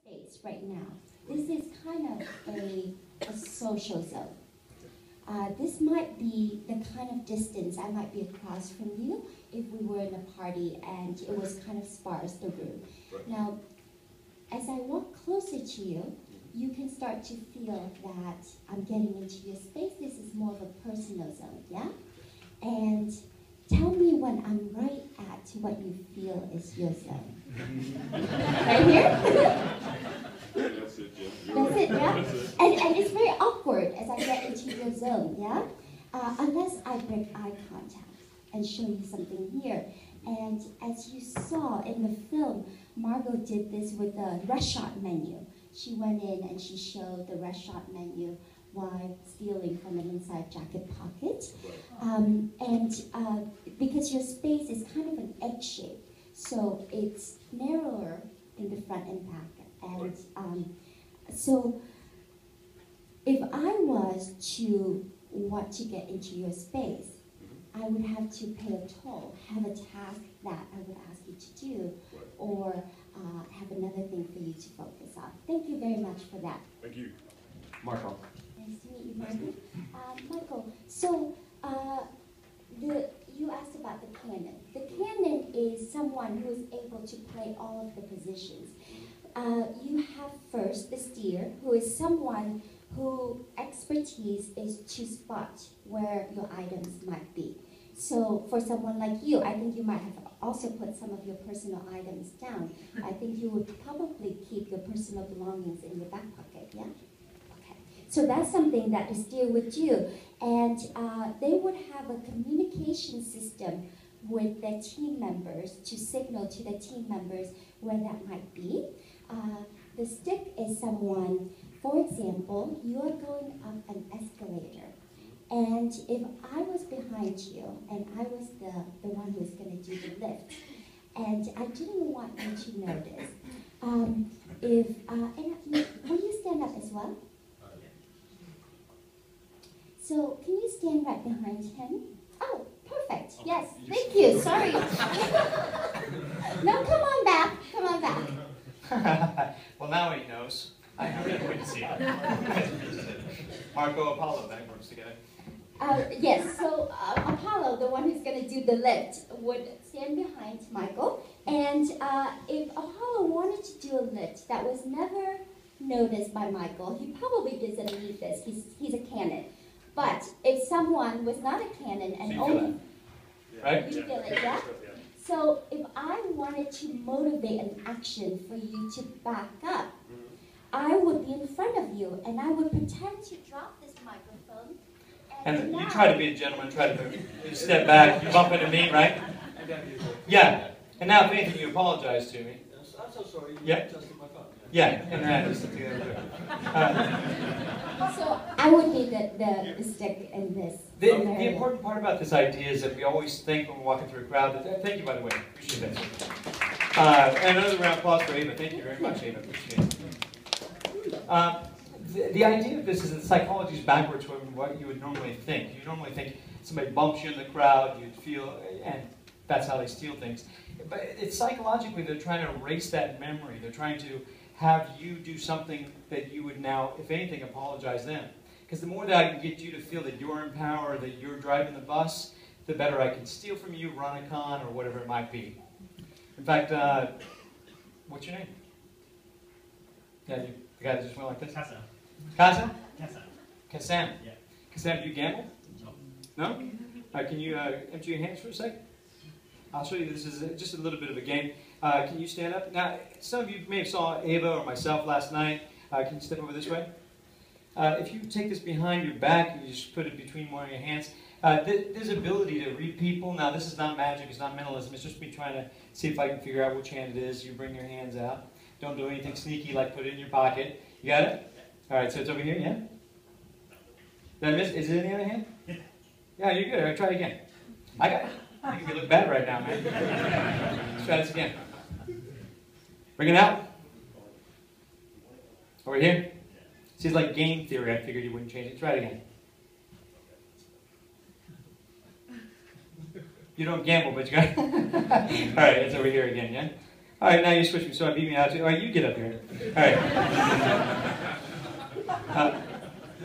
space right now. This is kind of a social zone. This might be the kind of distance I might be across from you if we were in a party and it was kind of sparse, the room. Right. Now, as I walk closer to you, you can start to feel that I'm getting into your space. This is more of a personal zone, yeah? And tell me when I'm right at what you feel is your zone. Right here? That's it, Jim. That's it, yeah? That's it. And it's very awkward as I get into your zone, yeah? Unless I break eye contact and show you something here. And as you saw in the film, Margot did this with the restaurant menu. She went in and she showed the restaurant menu while stealing from an inside jacket pocket. Because your space is kind of an egg shape, so it's narrower in the front and back. And so if I was to want to get into your space, I would have to pay a toll, have a task that I would ask you to do, or have another thing for you to focus on. Thank you very much for that. Thank you. Margot. Nice to meet you, Margot. Michael, so you asked about the canon. The canon is someone who is able to play all of the positions. You have first the steer, who is someone whose expertise is to spot where your items might be. So for someone like you, I think you might have also put some of your personal items down. I think you would probably keep your personal belongings in your back pocket, yeah? Okay. So that's something that the steer would do. And they would have a communication system with their team members to signal to the team members where that might be. The stick is someone, for example, you are going up an escalator. And if I was behind you and I was the one who was going to do the lift, and I didn't want you to notice, will you stand up as well? So can you stand right behind him? Oh, perfect. Yes, thank you. Sorry. No, come on back. Come on back. Well, now he knows. I can't wait to see it. Margot, Apollo, that works together. Yes, so Apollo, the one who's going to do the lift, would stand behind Michael. And if Apollo wanted to do a lift that was never noticed by Michael, he probably doesn't need this. He's a canon. But if someone was not a canon and so only... Right? You feel it, yeah? So if I wanted to motivate an action for you to back up, I would be in front of you and I would pretend to drop this microphone. And you try to be a gentleman, try to step back, you bump into me, right? Yeah. And now if anything, you apologize to me. I'm so sorry. Yeah. Adjusted my phone. Yeah, and that is the other. So I would be the stick in this. The important part about this idea is that we always think when we're walking through a crowd, thank you, by the way, appreciate that. And another round of applause for Ava. Thank you very much, Ava. Appreciate it. The idea of this is that psychology is backwards from what you would normally think. You normally think somebody bumps you in the crowd, you'd feel, and that's how they steal things. But it's psychologically, they're trying to erase that memory. They're trying to have you do something that you would now, if anything, apologize them. Because the more that I can get you to feel that you're in power, that you're driving the bus, the better I can steal from you, run a con, or whatever it might be. In fact, what's your name? Yeah, the guy that just went like this? Casa. Casa? Casa. Kassam. Yeah. Kassam, do you gamble? No. No? All right, can you empty your hands for a sec? I'll show you. This is just a little bit of a game. Can you stand up? Now, some of you may have saw Ava or myself last night. Can you step over this way? If you take this behind your back, you just put it between one of your hands. There's ability to read people. Now, this is not magic. It's not mentalism. It's just me trying to see if I can figure out which hand it is. You bring your hands out. Don't do anything sneaky like put it in your pocket. You got it? All right, so it's over here, yeah? Did I miss? Is it in the other hand? Yeah, you're good. All right, try it again. I got it. I think you look bad right now, man. Let's try this again. Bring it out. Over here. See, it's like game theory. I figured you wouldn't change it. Try it again. You don't gamble, but you got it. All right, it's over here again, yeah? All right, now you switch me, so I beat me out too. All right, you get up here. All right.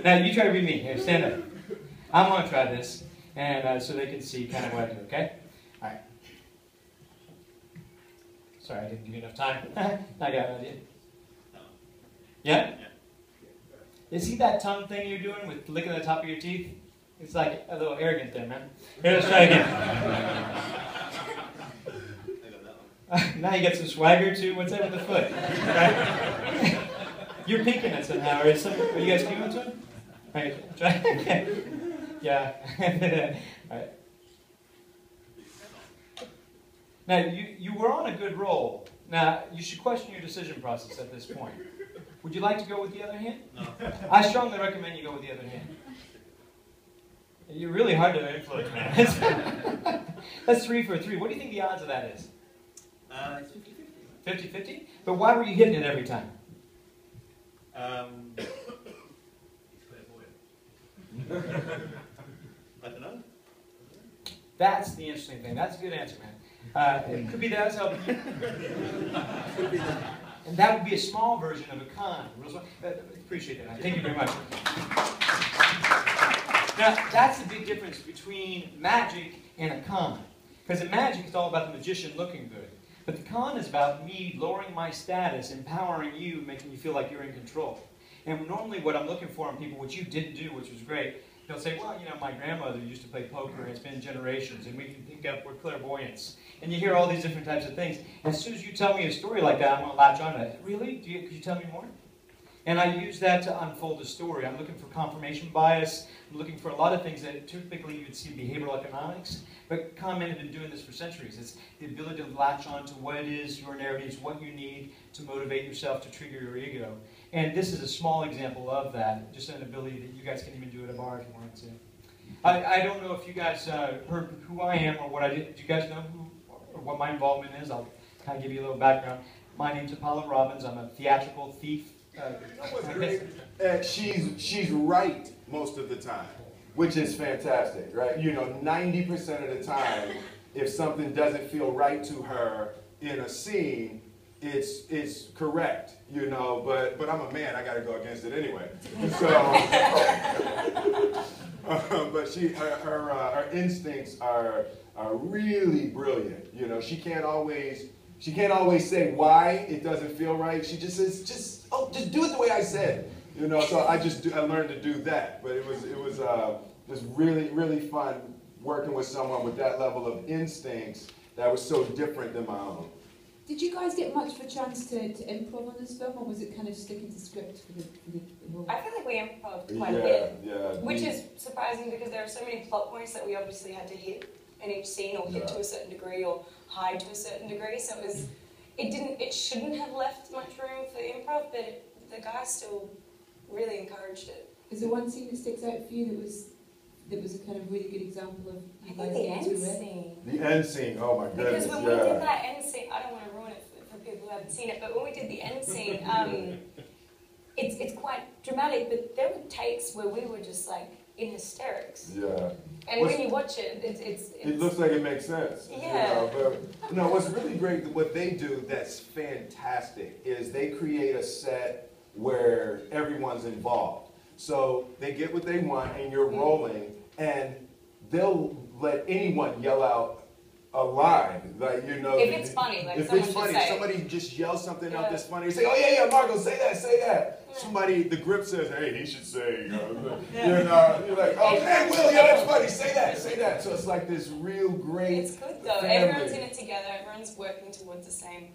Now you try to beat me. Here, stand up. I'm going to try this, and so they can see kind of what I do, okay? All right. Sorry, I didn't give you enough time. I got an idea. Yeah? You see that tongue thing you're doing with licking the top of your teeth? It's like a little arrogant there, man. Here, let's try again. Now you get some swagger too. What's that with the foot? Right? You're pinking it somehow. Are you guys giving it to him? Right, try. Okay. Yeah. All right. Now you were on a good roll. Now you should question your decision process at this point. Would you like to go with the other hand? No. I strongly recommend you go with the other hand. You're really hard to influence, man. That's 3 for 3. What do you think the odds of that is? It's 50-50. 50-50? But why were you hitting it every time? I don't know. That's the interesting thing. That's a good answer, man. It could be that was helping you. Could be that. And that would be a small version of a con. Appreciate that. Thank you very much. Now, that's the big difference between magic and a con. Because in magic, it's all about the magician looking good. But the con is about me lowering my status, empowering you, making you feel like you're in control. And normally what I'm looking for in people, which you didn't do, which was great, they'll say, well, you know, my grandmother used to play poker, and it's been generations, and we can pick up, we're clairvoyants. And you hear all these different types of things. And as soon as you tell me a story like that, I'm going to latch on to it. Really? Could you tell me more? And I use that to unfold a story. I'm looking for confirmation bias. I'm looking for a lot of things that typically you'd see in behavioral economics. But Con men have been doing this for centuries. It's the ability to latch on to what it is, your narratives, what you need to motivate yourself to trigger your ego. And this is a small example of that, just an ability that you guys can even do at a bar if you wanted to. I don't know if you guys heard who I am or what I did. Do you guys know who or what my involvement is? I'll kind of give you a little background. My name's Robbins. I'm a theatrical thief. She's right most of the time, which is fantastic, right? You know, 90% of the time, if something doesn't feel right to her in a scene, it's correct, you know. But I'm a man; I got to go against it anyway. So, but her instincts are really brilliant. You know, she can't always say why it doesn't feel right. She just says, just do it the way I said. You know, so I learned to do that. But it was just really fun working with someone with that level of instincts that was so different than my own. Did you guys get much of a chance to improv on this film, or was it kind of sticking to script for the whole? I feel like we improv quite a bit, Yeah. which is surprising because there are so many plot points that we obviously had to hit in each scene, or hit to a certain degree, or hide to a certain degree. So it shouldn't have left much room for improv, but the guys still really encouraged it. Is there one scene that sticks out for you that was a kind of really good example of you guys the getting end to it? scene. The end scene, oh my goodness, Because when we did that end scene, I don't want to ruin it for people who haven't seen it, but when we did the end scene, it's quite dramatic, but there were takes where we were just like in hysterics. Yeah. And when you watch it, it looks like it makes sense. Yeah. You know, but what's really great, what they do that's fantastic is they create a set where everyone's involved. So they get what they want and you're rolling, and they'll let anyone yell out a line, like, you know. If it's funny, like if someone it's funny, should say. somebody just yells something out that's funny. You say, oh yeah, Margot, say that. Yeah. Somebody, the grip says, hey, he should say, you know, you're like, oh man, Will, yeah, that's funny, say that. So it's like this real great. It's good though. family. Everyone's in it together. Everyone's working towards the same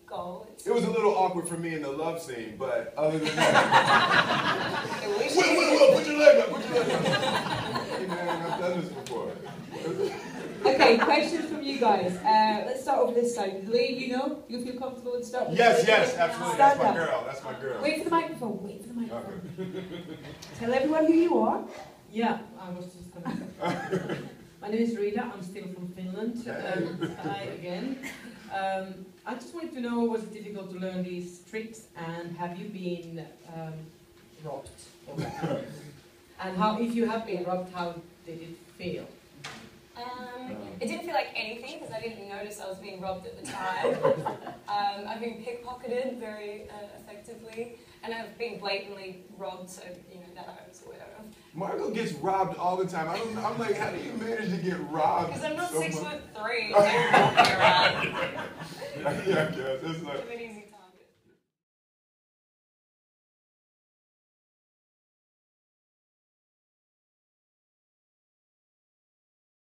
goal. It was a little awkward for me in the love scene, but other than that. Will, put your leg up. Hey man, I've done this before. Okay, questions from you guys. Let's start over this side. Lee, you feel comfortable with starting? Yes, absolutely. That's my girl. Wait for the microphone. Okay. Tell everyone who you are. Yeah, I was just going to say. My name is Rita. I'm still from Finland. Hi again. I just wanted to know, was it difficult to learn these tricks, and have you been robbed? And how, if you have been robbed, how did it feel? It didn't feel like anything because I didn't notice I was being robbed at the time. I've been pickpocketed very effectively, and I've been blatantly robbed, so you know that I was aware of. Margot gets robbed all the time. I'm like, how do you manage to get robbed? Because I'm not so 6'3", much? so I'm walking around. Yeah, I guess. It's like, It's an easy